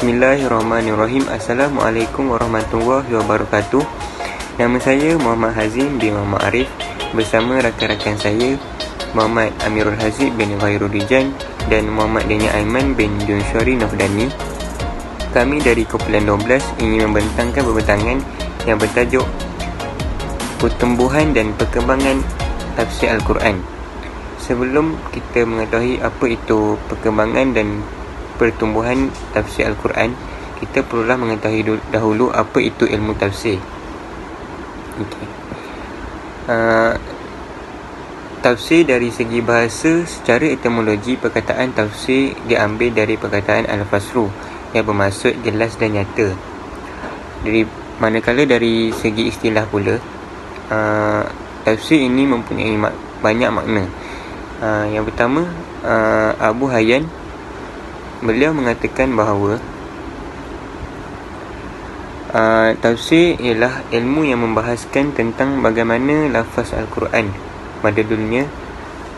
Bismillahirrahmanirrahim. Assalamualaikum warahmatullahi wabarakatuh. Nama saya Muhammad Hazim bin Muhammad Arif, bersama rakan-rakan saya Muhammad Amirul Hazib bin Khairul Rijan dan Muhammad Dania Aiman bin Junsyari Nafdani. Kami dari Kumpulan 12 ingin membentangkan pembentangan yang bertajuk Pertumbuhan dan Perkembangan Tafsir Al-Quran. Sebelum kita mengetahui apa itu perkembangan dan pertumbuhan tafsir Al-Quran, kita perlulah mengetahui dahulu apa itu ilmu tafsir. Tafsir dari segi bahasa, secara etimologi, perkataan tafsir diambil dari perkataan al-fasru yang bermaksud jelas dan nyata. Manakala dari segi istilah pula, tafsir ini mempunyai banyak makna. Yang pertama, Abu Hayyan, beliau mengatakan bahawa tafsir ialah ilmu yang membahaskan tentang bagaimana lafaz Al-Quran madadulnya,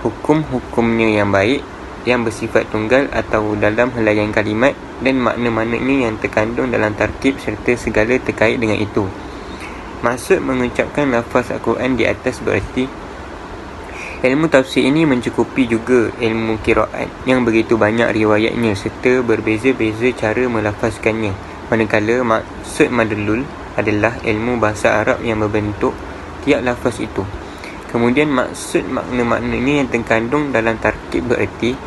hukum-hukumnya yang baik, yang bersifat tunggal atau dalam helaian kalimat, dan makna-maknanya yang terkandung dalam tarkib serta segala terkait dengan itu. Maksud mengucapkan lafaz Al-Quran di atas berarti ilmu tafsir ini mencukupi juga ilmu qiraat yang begitu banyak riwayatnya serta berbeza-beza cara melafazkannya. Manakala maksud madlul adalah ilmu bahasa Arab yang membentuk tiap lafaz itu. Kemudian maksud makna-maknanya yang terkandung dalam tarkib bererti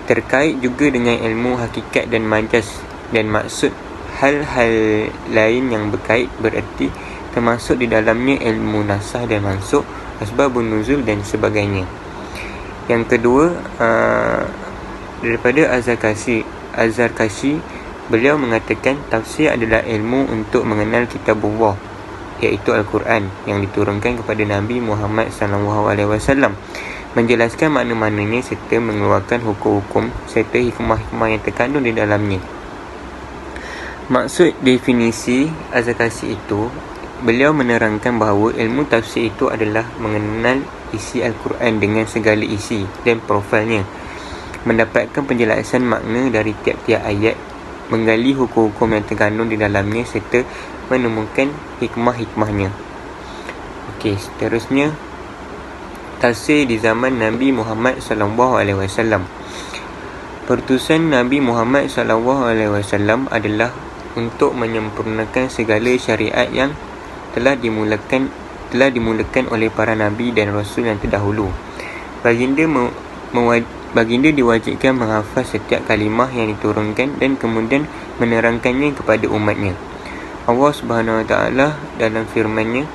terkait juga dengan ilmu hakikat dan majaz, dan maksud hal-hal lain yang berkait bererti termasuk di dalamnya ilmu nasah dan mansukh, asbabun nuzul dan sebagainya. Yang kedua, daripada Az-Zarkashi, beliau mengatakan tafsir adalah ilmu untuk mengenal kitabullah, iaitu Al-Quran yang diturunkan kepada Nabi Muhammad SAW, menjelaskan makna-maknanya serta mengeluarkan hukum-hukum serta hikmah-hikmah yang terkandung di dalamnya. Maksud definisi Az-Zarkashi itu, beliau menerangkan bahawa ilmu tafsir itu adalah mengenal isi Al-Quran dengan segala isi dan profilnya, mendapatkan penjelasan makna dari tiap-tiap ayat, menggali hukum-hukum yang terkandung di dalamnya serta menemukan hikmah-hikmahnya. Seterusnya, tafsir di zaman Nabi Muhammad SAW. Perutusan Nabi Muhammad SAW adalah untuk menyempurnakan segala syariat yang telah dimulakan oleh para nabi dan rasul yang terdahulu. Baginda diwajibkan menghafaz setiap kalimah yang diturunkan dan kemudian menerangkannya kepada umatnya. Allah Subhanahu Wa Taala dalam firman-Nya,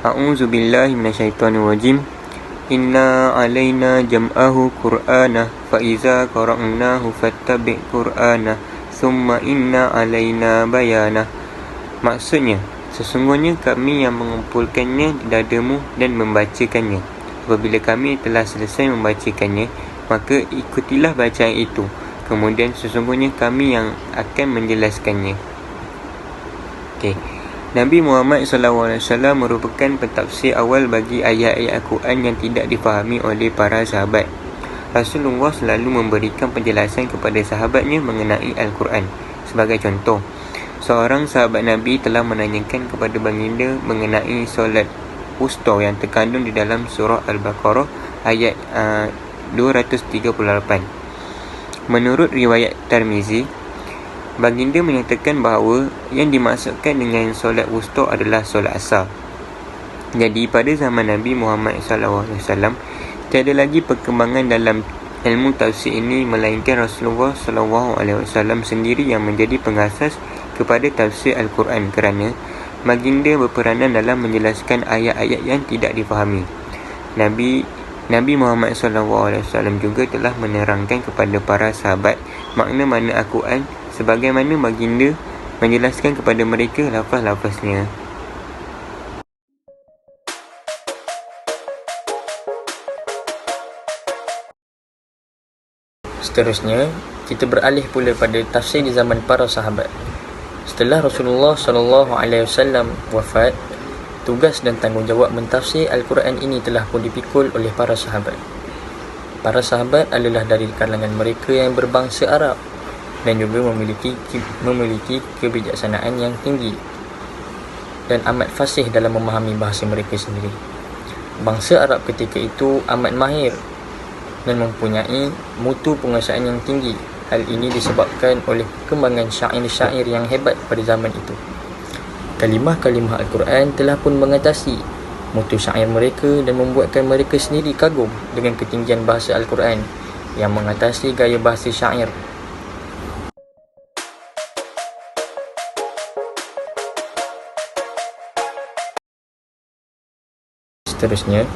A'udzubillahi minasyaitonirrajim. Inna alaina jam'ahu Qur'ana fa iza qara'nahu fattabi' Qur'ana thumma inna alaina bayana. Maksudnya, sesungguhnya kami yang mengumpulkannya di dadamu dan membacakannya. Apabila kami telah selesai membacakannya, maka ikutilah bacaan itu. Kemudian sesungguhnya kami yang akan menjelaskannya. Nabi Muhammad SAW merupakan pentafsir awal bagi ayat-ayat Al-Quran yang tidak difahami oleh para sahabat. Rasulullah selalu memberikan penjelasan kepada sahabatnya mengenai Al-Quran. Sebagai contoh, seorang sahabat Nabi telah menanyakan kepada baginda mengenai solat wusta yang terkandung di dalam surah Al-Baqarah ayat 238. Menurut riwayat Tirmizi, baginda menyatakan bahawa yang dimaksudkan dengan solat wusta adalah solat asar. Jadi pada zaman Nabi Muhammad SAW, tiada lagi perkembangan dalam ilmu tafsir ini melainkan Rasulullah SAW sendiri yang menjadi pengasas kepada tafsir Al-Quran, kerana baginda berperanan dalam menjelaskan ayat-ayat yang tidak difahami. Nabi Muhammad SAW juga telah menerangkan kepada para sahabat makna-makna Al-Quran sebagaimana baginda menjelaskan kepada mereka lafaz-lafaznya. Seterusnya, kita beralih pula pada tafsir di zaman para sahabat. Setelah Rasulullah SAW wafat, tugas dan tanggungjawab mentafsir Al-Quran ini telah pun dipikul oleh para sahabat. Para sahabat adalah dari kalangan mereka yang berbangsa Arab. dan juga memiliki kebijaksanaan yang tinggi dan amat fasih dalam memahami bahasa mereka sendiri. Bangsa Arab ketika itu amat mahir dan mempunyai mutu penguasaan yang tinggi. Hal ini disebabkan oleh perkembangan syair-syair yang hebat pada zaman itu. Kalimah-kalimah Al-Quran telah pun mengatasi mutu syair mereka dan membuatkan mereka sendiri kagum dengan ketinggian bahasa Al-Quran yang mengatasi gaya bahasa syair. Seterusnya,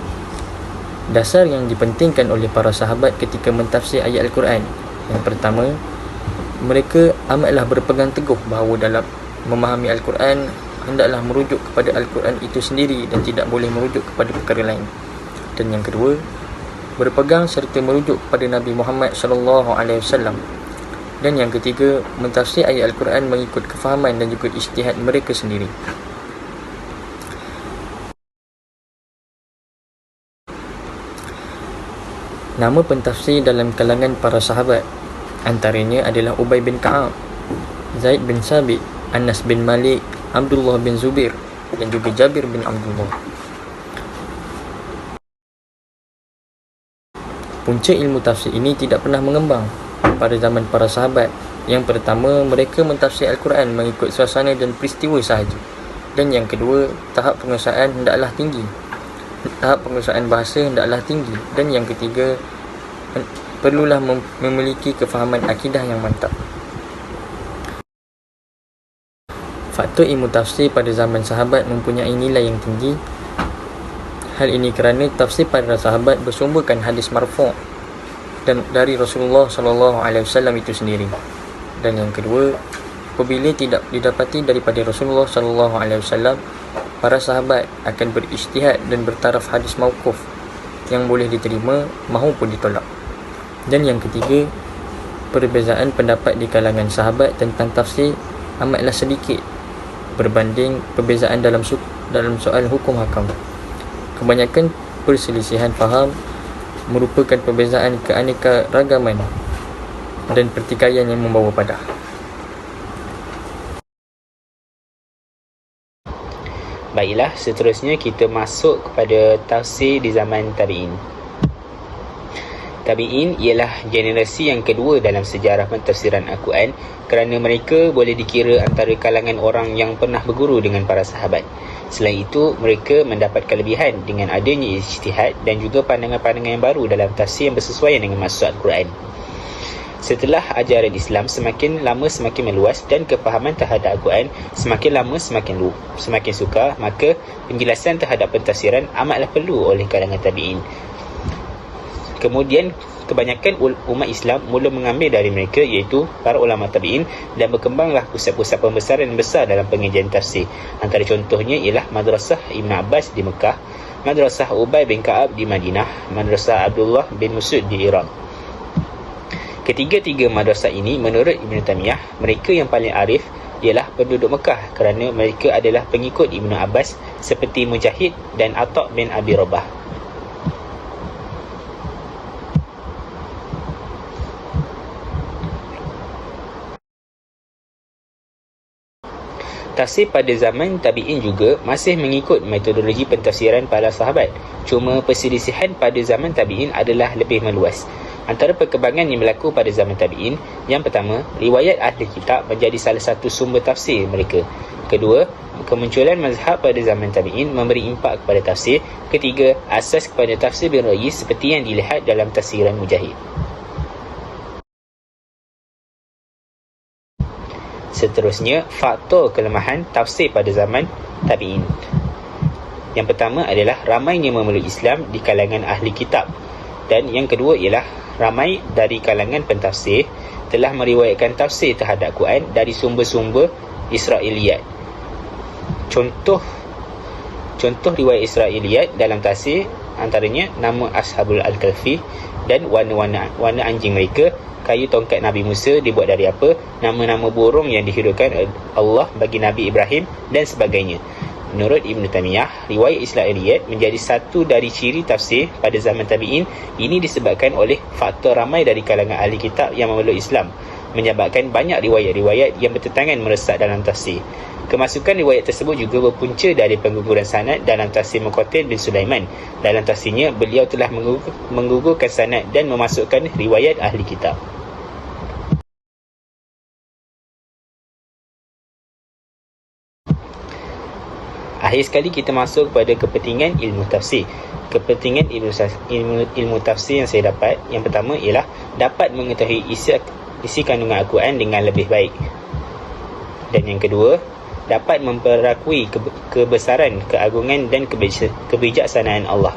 dasar yang dipentingkan oleh para sahabat ketika mentafsir ayat Al-Quran. Yang pertama, mereka amatlah berpegang teguh bahawa dalam memahami Al-Quran hendaklah merujuk kepada Al-Quran itu sendiri dan tidak boleh merujuk kepada perkara lain. Dan yang kedua, berpegang serta merujuk kepada Nabi Muhammad SAW. Dan yang ketiga, mentafsir ayat Al-Quran mengikut kefahaman dan juga ijtihad mereka sendiri. Nama pentafsir dalam kalangan para sahabat antaranya adalah Ubay bin Ka'ab, Zaid bin Sabit, Anas bin Malik, Abdullah bin Zubair dan juga Jabir bin Abdullah. Punca ilmu tafsir ini tidak pernah mengembang pada zaman para sahabat. Yang pertama, mereka mentafsir Al-Quran mengikut suasana dan peristiwa sahaja. Dan yang kedua, tahap penguasaan hendaklah tinggi. Tahap penguasaan bahasa hendaklah tinggi. Dan yang ketiga, perlulah memiliki kefahaman akidah yang mantap. Faktor ilmu tafsir pada zaman sahabat mempunyai nilai yang tinggi. Hal ini kerana tafsir para sahabat bersumberkan hadis marfu' dan dari Rasulullah SAW itu sendiri. Dan yang kedua, apabila tidak didapati daripada Rasulullah SAW, para sahabat akan berijtihad dan bertaraf hadis mauquf yang boleh diterima maupun ditolak. Dan yang ketiga, perbezaan pendapat di kalangan sahabat tentang tafsir amatlah sedikit berbanding perbezaan dalam soal hukum hakam. Kebanyakan perselisihan faham merupakan perbezaan keanekaragaman dan pertikaian yang membawa padah. Baiklah, seterusnya kita masuk kepada tafsir di zaman Tabi'in. Tabi'in ialah generasi yang kedua dalam sejarah pentafsiran Al-Quran kerana mereka boleh dikira antara kalangan orang yang pernah berguru dengan para sahabat. Selain itu, mereka mendapat kelebihan dengan adanya ijtihad dan juga pandangan-pandangan yang baru dalam tafsir yang bersesuaian dengan maksud Al-Quran. Setelah ajaran Islam semakin lama semakin meluas dan kefahaman terhadap Al-Quran semakin lama semakin sukar, maka penjelasan terhadap pentafsiran amatlah perlu oleh kalangan tabi'in. Kemudian kebanyakan umat Islam mula mengambil dari mereka, iaitu para ulama tabi'in, dan berkembanglah pusat-pusat pembesaran yang besar dalam pengajian tafsir. Antara contohnya ialah Madrasah Ibn Abbas di Mekah, Madrasah Ubay bin Ka'ab di Madinah, Madrasah Abdullah bin Mas'ud di Iraq. Ketiga-tiga madrasah ini menurut Ibn Taymiyah, mereka yang paling arif ialah penduduk Mekah kerana mereka adalah pengikut Ibn Abbas seperti Mujahid dan Atha' bin Abi Rabah. Tafsir pada zaman tabi'in juga masih mengikut metodologi pentafsiran para sahabat. Cuma perselisihan pada zaman tabi'in adalah lebih meluas. Antara perkembangan yang berlaku pada zaman tabi'in, yang pertama, riwayat ahli kitab menjadi salah satu sumber tafsir mereka. Kedua, kemunculan mazhab pada zaman tabi'in memberi impak kepada tafsir. Ketiga, asas kepada tafsir bin ra'yi seperti yang dilihat dalam tafsiran Mujahid. Seterusnya, faktor kelemahan tafsir pada zaman tabi'in. Yang pertama adalah ramainya memeluk Islam di kalangan ahli kitab. Dan yang kedua ialah ramai dari kalangan pentafsir telah meriwayatkan tafsir terhadap Quran dari sumber-sumber Israiliyat. Contoh riwayat Israiliyat dalam tafsir antaranya nama Ashabul Al-Kahfi dan warna anjing mereka, kayu tongkat Nabi Musa dibuat dari apa, nama-nama burung yang dihidupkan Allah bagi Nabi Ibrahim dan sebagainya. Menurut Ibn Taymiyah, riwayat Israiliyat menjadi satu dari ciri tafsir pada zaman tabi'in. Ini disebabkan oleh faktor ramai dari kalangan ahli kitab yang memeluk Islam. menyebabkan banyak riwayat-riwayat yang bertentangan meresap dalam tafsir. Kemasukan riwayat tersebut juga berpunca dari pengguguran sanad dalam tafsir Muqatil bin Sulaiman. Dalam tafsirnya, beliau telah menggugurkan sanad dan memasukkan riwayat ahli kitab. Akhir sekali kita masuk kepada kepentingan ilmu tafsir. Kepentingan ilmu tafsir yang saya dapat, yang pertama ialah dapat mengetahui isi kandungan Al-Quran dengan lebih baik. Dan yang kedua, dapat memperakui kebesaran, keagungan dan kebijaksanaan Allah.